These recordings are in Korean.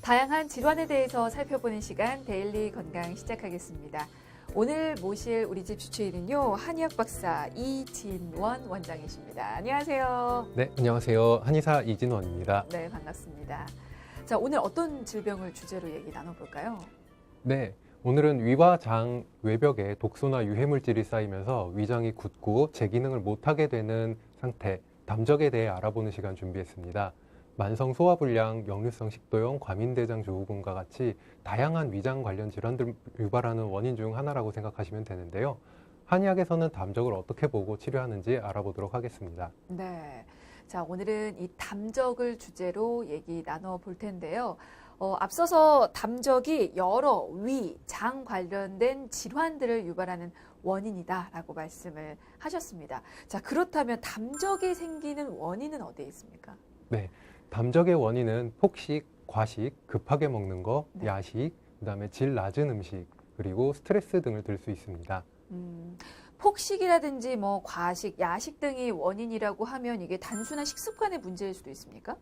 다양한 질환에 대해서 살펴보는 시간 데일리 건강 시작하겠습니다. 오늘 모실 우리 집 주치의는요, 한의학 박사 이진원 원장이십니다. 안녕하세요. 네, 안녕하세요. 한의사 이진원입니다. 네, 반갑습니다. 자, 오늘 어떤 질병을 주제로 얘기 나눠볼까요? 네, 오늘은 위와 장 외벽에 독소나 유해물질이 쌓이면서 위장이 굳고 제 기능을 못하게 되는 상태, 담적에 대해 알아보는 시간 준비했습니다. 만성 소화불량, 역류성 식도염, 과민대장 증후군과 같이 다양한 위장 관련 질환들을 유발하는 원인 중 하나라고 생각하시면 되는데요. 한의학에서는 담적을 어떻게 보고 치료하는지 알아보도록 하겠습니다. 네. 자, 오늘은 이 담적을 주제로 얘기 나눠볼 텐데요. 앞서서 담적이 여러 위, 장 관련된 질환들을 유발하는 원인이다라고 말씀을 하셨습니다. 자, 그렇다면 담적이 생기는 원인은 어디에 있습니까? 네, 담적의 원인은 폭식, 과식, 급하게 먹는 거, 네. 야식, 그다음에 질 낮은 음식, 그리고 스트레스 등을 들 수 있습니다. 폭식이라든지 뭐 과식, 야식 등이 원인이라고 하면 이게 단순한 식습관의 문제일 수도 있습니까?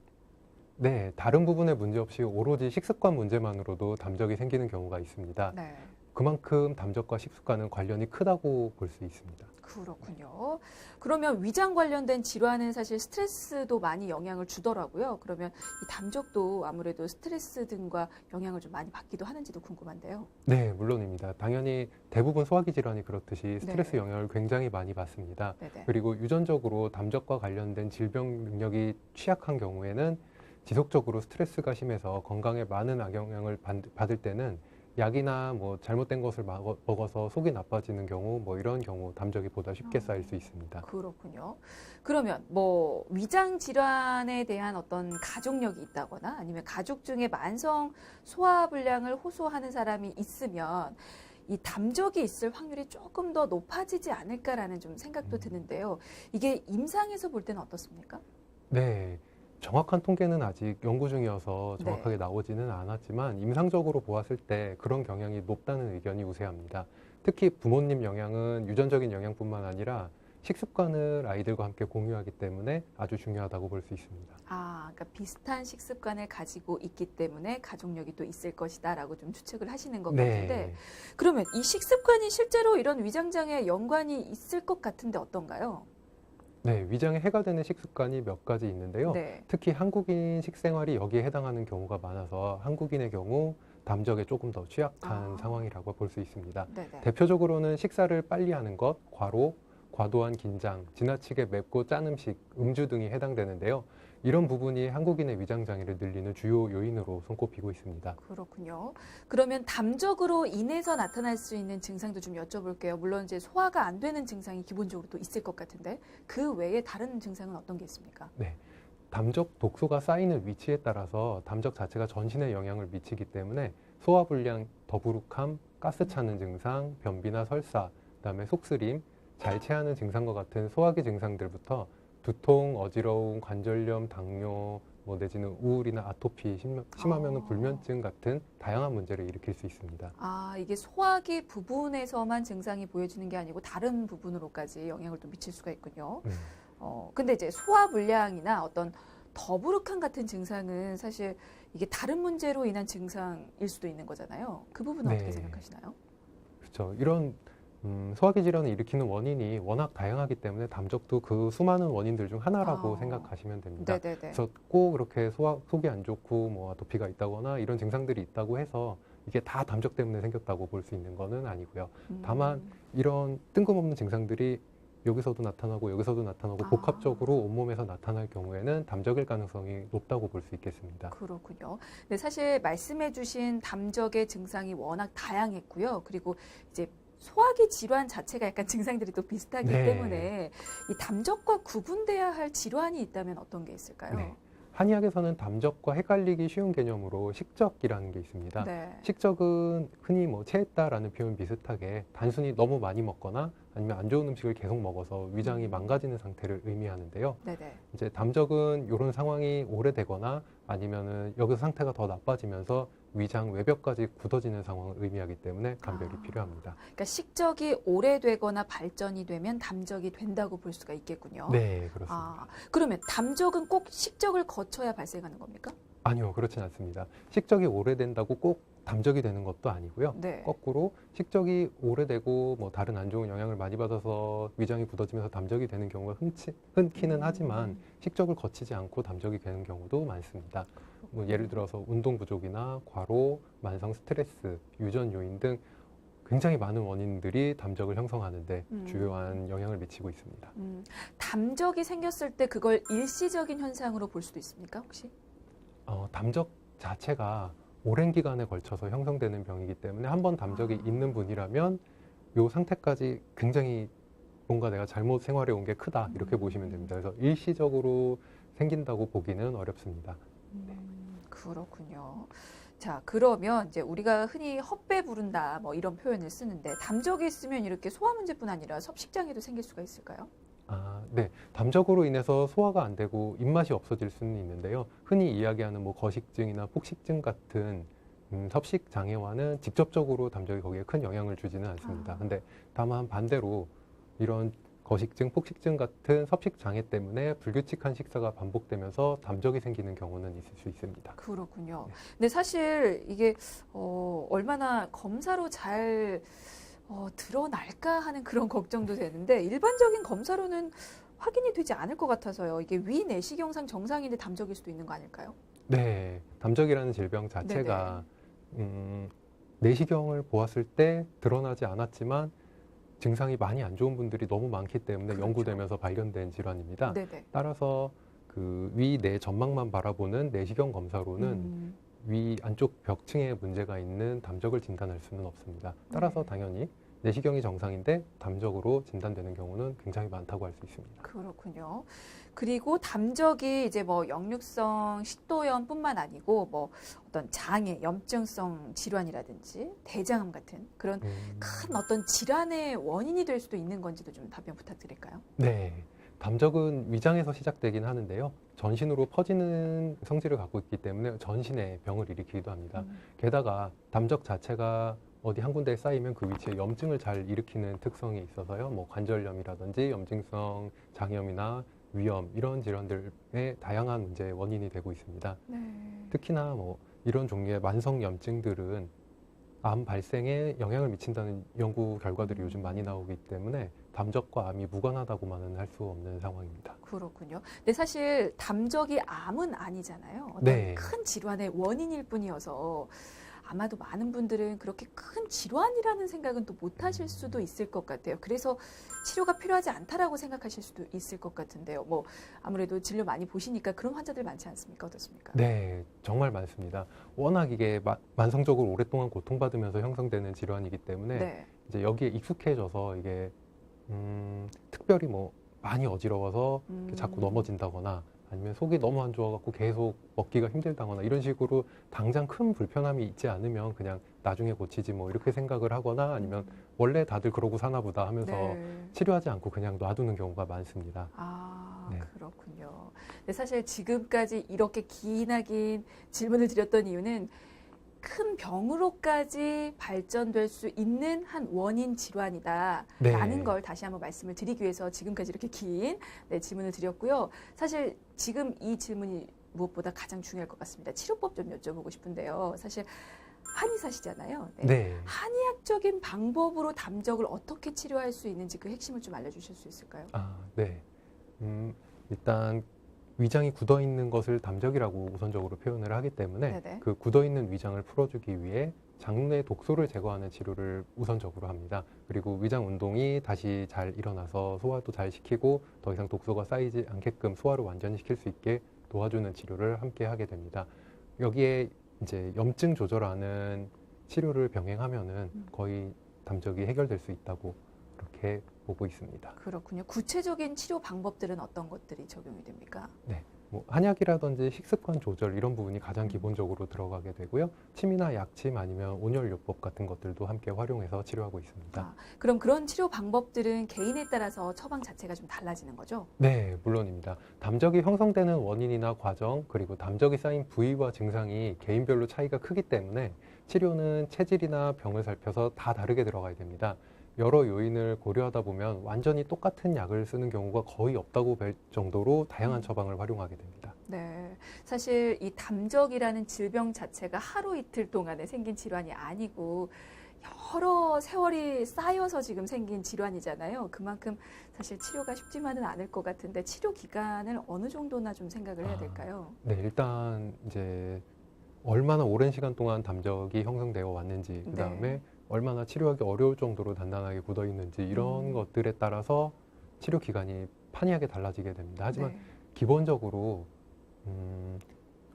네, 다른 부분에 문제 없이 오로지 식습관 문제만으로도 담적이 생기는 경우가 있습니다. 네. 그만큼 담적과 식습관은 관련이 크다고 볼 수 있습니다. 그렇군요. 그러면 위장 관련된 질환은 사실 스트레스도 많이 영향을 주더라고요. 그러면 이 담적도 아무래도 스트레스 등과 영향을 좀 많이 받기도 하는지도 궁금한데요. 네, 물론입니다. 당연히 대부분 소화기 질환이 그렇듯이 스트레스 네. 영향을 굉장히 많이 받습니다. 네네. 그리고 유전적으로 담적과 관련된 질병 능력이 취약한 경우에는 지속적으로 스트레스가 심해서 건강에 많은 악영향을 받을 때는 약이나 뭐 잘못된 것을 먹어서 속이 나빠지는 경우, 뭐 이런 경우 담적이 보다 쉽게 쌓일 수 있습니다. 그렇군요. 그러면 뭐 위장 질환에 대한 어떤 가족력이 있다거나 아니면 가족 중에 만성 소화불량을 호소하는 사람이 있으면 이 담적이 있을 확률이 조금 더 높아지지 않을까라는 좀 생각도 드는데요. 이게 임상에서 볼 때는 어떻습니까? 네. 정확한 통계는 아직 연구 중이어서 정확하게 네. 나오지는 않았지만 임상적으로 보았을 때 그런 경향이 높다는 의견이 우세합니다. 특히 부모님 영향은 유전적인 영향뿐만 아니라 식습관을 아이들과 함께 공유하기 때문에 아주 중요하다고 볼 수 있습니다. 그러니까 비슷한 식습관을 가지고 있기 때문에 가족력이 또 있을 것이다라고 좀 추측을 하시는 것 같은데, 그러면 이 식습관이 실제로 이런 위장장애에 연관이 있을 것 같은데 어떤가요? 네, 위장에 해가 되는 식습관이 몇 가지 있는데요. 네. 특히 한국인 식생활이 여기에 해당하는 경우가 많아서 한국인의 경우 담적에 조금 더 취약한 상황이라고 볼 수 있습니다. 네네. 대표적으로는 식사를 빨리 하는 것, 과로, 과도한 긴장, 지나치게 맵고 짠 음식, 음주 등이 해당되는데요. 이런 부분이 한국인의 위장장애를 늘리는 주요 요인으로 손꼽히고 있습니다. 그렇군요. 그러면 담적으로 인해서 나타날 수 있는 증상도 좀 여쭤볼게요. 물론 이제 소화가 안 되는 증상이 기본적으로 또 있을 것 같은데 그 외에 다른 증상은 어떤 게 있습니까? 네, 담적 독소가 쌓이는 위치에 따라서 담적 자체가 전신에 영향을 미치기 때문에 소화불량, 더부룩함, 가스 차는 증상, 변비나 설사, 그다음에 속쓰림, 잘 체하는 증상과 같은 소화기 증상들부터 두통, 어지러움, 관절염, 당뇨, 뭐 내지는 우울이나 아토피, 심하면 불면증 같은 다양한 문제를 일으킬 수 있습니다. 이게 소화기 부분에서만 증상이 보여지는 게 아니고 다른 부분으로까지 영향을 또 미칠 수가 있군요. 근데 이제 소화불량이나 어떤 더부룩함 같은 증상은 사실 이게 다른 문제로 인한 증상일 수도 있는 거잖아요. 그 부분은 네. 어떻게 생각하시나요? 그렇죠. 이런 소화기 질환을 일으키는 원인이 워낙 다양하기 때문에 담적도 그 수많은 원인들 중 하나라고 생각하시면 됩니다. 네네네. 그래서 꼭 그렇게 속이 안 좋고 뭐 아토피가 있다거나 이런 증상들이 있다고 해서 이게 다 담적 때문에 생겼다고 볼 수 있는 거는 아니고요. 다만 이런 뜬금없는 증상들이 여기서도 나타나고 여기서도 나타나고 복합적으로 온몸에서 나타날 경우에는 담적일 가능성이 높다고 볼 수 있겠습니다. 그렇군요. 네, 사실 말씀해주신 담적의 증상이 워낙 다양했고요. 그리고 이제 소화기 질환 자체가 약간 증상들이 또 비슷하기 때문에 이 담적과 구분돼야 할 질환이 있다면 어떤 게 있을까요? 네. 한의학에서는 담적과 헷갈리기 쉬운 개념으로 식적이라는 게 있습니다. 네. 식적은 흔히 뭐 체했다라는 표현 비슷하게 단순히 너무 많이 먹거나 아니면 안 좋은 음식을 계속 먹어서 위장이 망가지는 상태를 의미하는데요. 네네. 이제 담적은 이런 상황이 오래되거나 아니면은 여기서 상태가 더 나빠지면서 위장 외벽까지 굳어지는 상황을 의미하기 때문에 감별이 필요합니다. 그러니까 식적이 오래되거나 발전이 되면 담적이 된다고 볼 수가 있겠군요. 네, 그렇습니다. 그러면 담적은 꼭 식적을 거쳐야 발생하는 겁니까? 아니요, 그렇진 않습니다. 식적이 오래된다고 꼭 담적이 되는 것도 아니고요. 네. 거꾸로 식적이 오래되고 뭐 다른 안 좋은 영향을 많이 받아서 위장이 굳어지면서 담적이 되는 경우가 흔히는 하지만 식적을 거치지 않고 담적이 되는 경우도 많습니다. 뭐 예를 들어서 운동 부족이나 과로, 만성 스트레스, 유전 요인 등 굉장히 많은 원인들이 담적을 형성하는데 주요한 영향을 미치고 있습니다. 담적이 생겼을 때 그걸 일시적인 현상으로 볼 수도 있습니까, 혹시? 담적 자체가 오랜 기간에 걸쳐서 형성되는 병이기 때문에 한 번 담적이 있는 분이라면 이 상태까지 굉장히 뭔가 내가 잘못 생활해 온 게 크다 이렇게 보시면 됩니다. 그래서 일시적으로 생긴다고 보기는 어렵습니다. 그렇군요. 자, 그러면 이제 우리가 흔히 헛배 부른다 뭐 이런 표현을 쓰는데 담적이 있으면 이렇게 소화 문제뿐 아니라 섭식장애도 생길 수가 있을까요? 네. 담적으로 인해서 소화가 안 되고 입맛이 없어질 수는 있는데요. 흔히 이야기하는 뭐 거식증이나 폭식증 같은 섭식 장애와는 직접적으로 담적이 거기에 큰 영향을 주지는 않습니다. 근데 다만 반대로 이런 거식증, 폭식증 같은 섭식 장애 때문에 불규칙한 식사가 반복되면서 담적이 생기는 경우는 있을 수 있습니다. 그렇군요. 네. 근데 사실 이게 얼마나 검사로 잘 드러날까 하는 그런 걱정도 되는데 일반적인 검사로는 확인이 되지 않을 것 같아서요. 이게 위 내시경상 정상인데 담적일 수도 있는 거 아닐까요? 네. 담적이라는 질병 자체가 내시경을 보았을 때 드러나지 않았지만 증상이 많이 안 좋은 분들이 너무 많기 때문에 그렇죠. 연구되면서 발견된 질환입니다. 네네. 따라서 그 위 내 점막만 바라보는 내시경 검사로는 위 안쪽 벽층에 문제가 있는 담적을 진단할 수는 없습니다. 따라서 당연히 내시경이 정상인데 담적으로 진단되는 경우는 굉장히 많다고 할 수 있습니다. 그렇군요. 그리고 담적이 이제 뭐 역류성 식도염뿐만 아니고 뭐 어떤 장애, 염증성 질환이라든지 대장암 같은 그런 큰 어떤 질환의 원인이 될 수도 있는 건지도 좀 답변 부탁드릴까요? 네. 담적은 위장에서 시작되긴 하는데요. 전신으로 퍼지는 성질을 갖고 있기 때문에 전신에 병을 일으키기도 합니다. 게다가 담적 자체가 어디 한 군데에 쌓이면 그 위치에 염증을 잘 일으키는 특성이 있어서요. 뭐 관절염이라든지 염증성 장염이나 위염 이런 질환들의 다양한 문제의 원인이 되고 있습니다. 특히나 뭐 이런 종류의 만성 염증들은 암 발생에 영향을 미친다는 연구 결과들이 요즘 많이 나오기 때문에 담적과 암이 무관하다고만은 할 수 없는 상황입니다. 그렇군요. 근데 사실 담적이 암은 아니잖아요. 어떤 네. 큰 질환의 원인일 뿐이어서 아마도 많은 분들은 그렇게 큰 질환이라는 생각은 또 못 하실 수도 있을 것 같아요. 그래서 치료가 필요하지 않다라고 생각하실 수도 있을 것 같은데요. 뭐 아무래도 진료 많이 보시니까 그런 환자들 많지 않습니까? 어떻습니까? 네, 정말 많습니다. 워낙 이게 만성적으로 오랫동안 고통받으면서 형성되는 질환이기 때문에 네. 이제 여기에 익숙해져서 이게 특별히 뭐 많이 어지러워서 이렇게 자꾸 넘어진다거나 아니면 속이 너무 안 좋아갖고 계속 먹기가 힘들다거나 이런 식으로 당장 큰 불편함이 있지 않으면 그냥 나중에 고치지 뭐 이렇게 생각을 하거나 아니면 원래 다들 그러고 사나 보다 하면서 네. 치료하지 않고 그냥 놔두는 경우가 많습니다. 아, 네. 그렇군요. 근데 사실 지금까지 이렇게 기나긴 질문을 드렸던 이유는 큰 병으로까지 발전될 수 있는 한 원인 질환이다라는 네. 걸 다시 한번 말씀을 드리기 위해서 지금까지 이렇게 긴 질문을 드렸고요. 사실 지금 이 질문이 무엇보다 가장 중요할 것 같습니다. 치료법 좀 여쭤보고 싶은데요. 사실 한의사시잖아요. 네. 네. 한의학적인 방법으로 담적을 어떻게 치료할 수 있는지 그 핵심을 좀 알려주실 수 있을까요? 네. 일단 위장이 굳어 있는 것을 담적이라고 우선적으로 표현을 하기 때문에 네네. 그 굳어 있는 위장을 풀어주기 위해 장내 독소를 제거하는 치료를 우선적으로 합니다. 그리고 위장 운동이 다시 잘 일어나서 소화도 잘 시키고 더 이상 독소가 쌓이지 않게끔 소화를 완전히 시킬 수 있게 도와주는 치료를 함께 하게 됩니다. 여기에 이제 염증 조절하는 치료를 병행하면은 거의 담적이 해결될 수 있다고 그렇게 보고 있습니다. 그렇군요. 구체적인 치료 방법들은 어떤 것들이 적용이 됩니까? 뭐 한약이라든지 식습관 조절 이런 부분이 가장 기본적으로 들어가게 되고요. 침이나 약침 아니면 온열요법 같은 것들도 함께 활용해서 치료하고 있습니다. 그럼 그런 치료 방법들은 개인에 따라서 처방 자체가 좀 달라지는 거죠? 네, 물론입니다. 담적이 형성되는 원인이나 과정, 그리고 담적이 쌓인 부위와 증상이 개인별로 차이가 크기 때문에 치료는 체질이나 병을 살펴서 다 다르게 들어가야 됩니다. 여러 요인을 고려하다 보면 완전히 똑같은 약을 쓰는 경우가 거의 없다고 볼 정도로 다양한 처방을 활용하게 됩니다. 네. 사실 이 담적이라는 질병 자체가 하루 이틀 동안에 생긴 질환이 아니고 여러 세월이 쌓여서 지금 생긴 질환이잖아요. 그만큼 사실 치료가 쉽지만은 않을 것 같은데 치료 기간을 어느 정도나 좀 생각을 해야 될까요? 네, 일단 이제 얼마나 오랜 시간 동안 담적이 형성되어 왔는지, 그 다음에 네. 얼마나 치료하기 어려울 정도로 단단하게 굳어 있는지 이런 것들에 따라서 치료 기간이 판이하게 달라지게 됩니다. 하지만 네. 기본적으로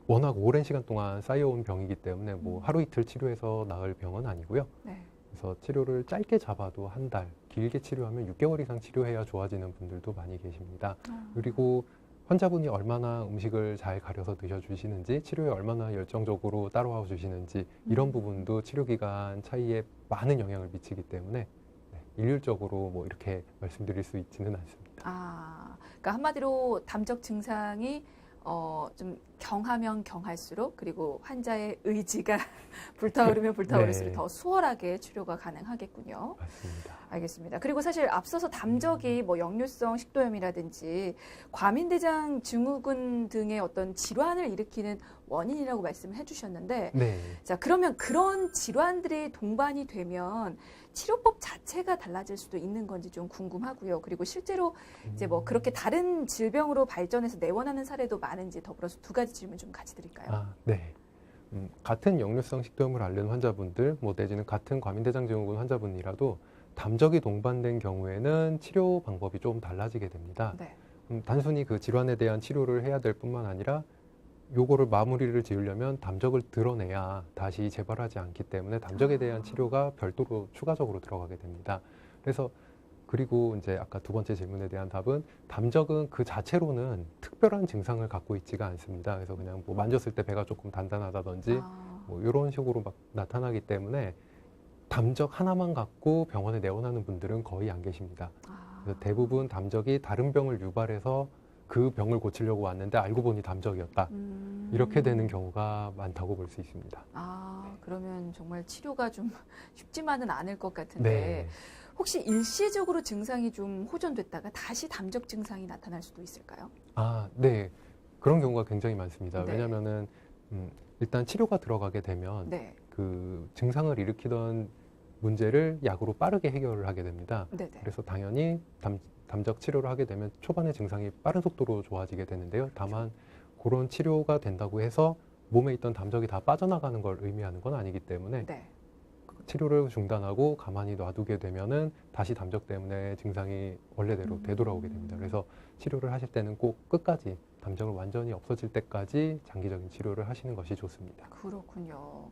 워낙 오랜 시간 동안 쌓여온 병이기 때문에 뭐 하루 이틀 치료해서 나을 병은 아니고요. 네. 그래서 치료를 짧게 잡아도 한 달, 길게 치료하면 6개월 이상 치료해야 좋아지는 분들도 많이 계십니다. 그리고 환자분이 얼마나 음식을 잘 가려서 드셔주시는지, 치료에 얼마나 열정적으로 따라와 주시는지 이런 부분도 치료 기간 차이에 많은 영향을 미치기 때문에 네, 일률적으로 뭐 이렇게 말씀드릴 수 있지는 않습니다. 그러니까 한마디로 담적 증상이 좀 경하면 경할수록 그리고 환자의 의지가 불타오르면 불타오를수록 네. 더 수월하게 치료가 가능하겠군요. 맞습니다. 알겠습니다. 그리고 사실 앞서서 담적이 뭐 역류성 식도염이라든지 과민대장 증후군 등의 어떤 질환을 일으키는 원인이라고 말씀을 해주셨는데, 네. 자, 그러면 그런 질환들이 동반이 되면 치료법 자체가 달라질 수도 있는 건지 좀 궁금하고요. 그리고 실제로 이제 뭐 그렇게 다른 질병으로 발전해서 내원하는 사례도 많은지 더불어서 두 가지 질문 좀 같이 드릴까요? 네. 같은 역류성 식도염을 앓는 환자분들, 뭐 내지는 같은 과민대장 증후군 환자분이라도 담적이 동반된 경우에는 치료 방법이 좀 달라지게 됩니다. 네. 단순히 그 질환에 대한 치료를 해야 될 뿐만 아니라 요거를 마무리를 지으려면 담적을 드러내야 다시 재발하지 않기 때문에 담적에 대한 치료가 별도로 추가적으로 들어가게 됩니다. 그래서 그리고 이제 아까 두 번째 질문에 대한 답은 담적은 그 자체로는 특별한 증상을 갖고 있지가 않습니다. 그래서 그냥 뭐 만졌을 때 배가 조금 단단하다든지 뭐 이런 식으로 막 나타나기 때문에 담적 하나만 갖고 병원에 내원하는 분들은 거의 안 계십니다. 그래서 대부분 담적이 다른 병을 유발해서 그 병을 고치려고 왔는데 알고 보니 담적이었다. 이렇게 되는 경우가 많다고 볼 수 있습니다. 그러면 정말 치료가 좀 쉽지만은 않을 것 같은데 네. 혹시 일시적으로 증상이 좀 호전됐다가 다시 담적 증상이 나타날 수도 있을까요? 네. 그런 경우가 굉장히 많습니다. 네. 왜냐면은 일단 치료가 들어가게 되면 네. 그 증상을 일으키던 문제를 약으로 빠르게 해결을 하게 됩니다. 네네. 그래서 당연히 담적 치료를 하게 되면 초반에 증상이 빠른 속도로 좋아지게 되는데요. 다만 그런 치료가 된다고 해서 몸에 있던 담적이 다 빠져나가는 걸 의미하는 건 아니기 때문에 네. 치료를 중단하고 가만히 놔두게 되면은 다시 담적 때문에 증상이 원래대로 되돌아오게 됩니다. 그래서 치료를 하실 때는 꼭 끝까지 담적을 완전히 없어질 때까지 장기적인 치료를 하시는 것이 좋습니다. 그렇군요.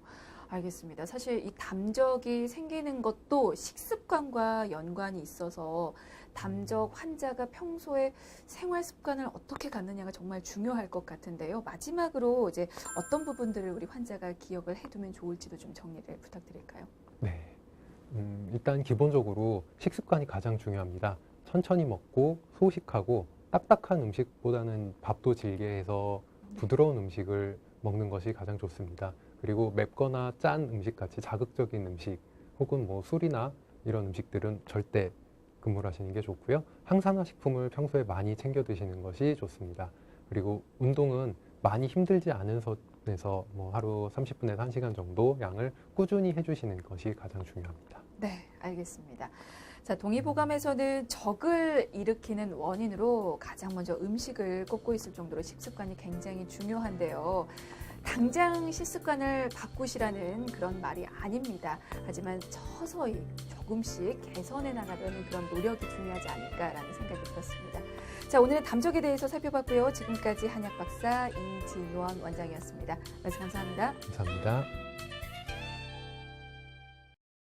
알겠습니다. 사실 이 담적이 생기는 것도 식습관과 연관이 있어서 담적 환자가 평소에 생활 습관을 어떻게 갖느냐가 정말 중요할 것 같은데요. 마지막으로 이제 어떤 부분들을 우리 환자가 기억을 해두면 좋을지도 좀 정리를 부탁드릴까요? 네. 일단 기본적으로 식습관이 가장 중요합니다. 천천히 먹고 소식하고 딱딱한 음식보다는 밥도 질게 해서 부드러운 음식을 먹는 것이 가장 좋습니다. 그리고 맵거나 짠 음식 같이 자극적인 음식 혹은 뭐 술이나 이런 음식들은 절대 금물하시는 게 좋고요. 항산화 식품을 평소에 많이 챙겨 드시는 것이 좋습니다. 그리고 운동은 많이 힘들지 않은 선에서 뭐 하루 30분에서 1시간 정도 양을 꾸준히 해주시는 것이 가장 중요합니다. 네, 알겠습니다. 자, 동의보감에서는 적을 일으키는 원인으로 가장 먼저 음식을 꼽고 있을 정도로 식습관이 굉장히 중요한데요. 당장 식습관을 바꾸시라는 그런 말이 아닙니다. 하지만 서서히 조금씩 개선해 나가려는 그런 노력이 중요하지 않을까라는 생각이 들었습니다. 자, 오늘은 담적에 대해서 살펴봤고요. 지금까지 한약 박사 이진원 원장이었습니다. 말씀 감사합니다. 감사합니다.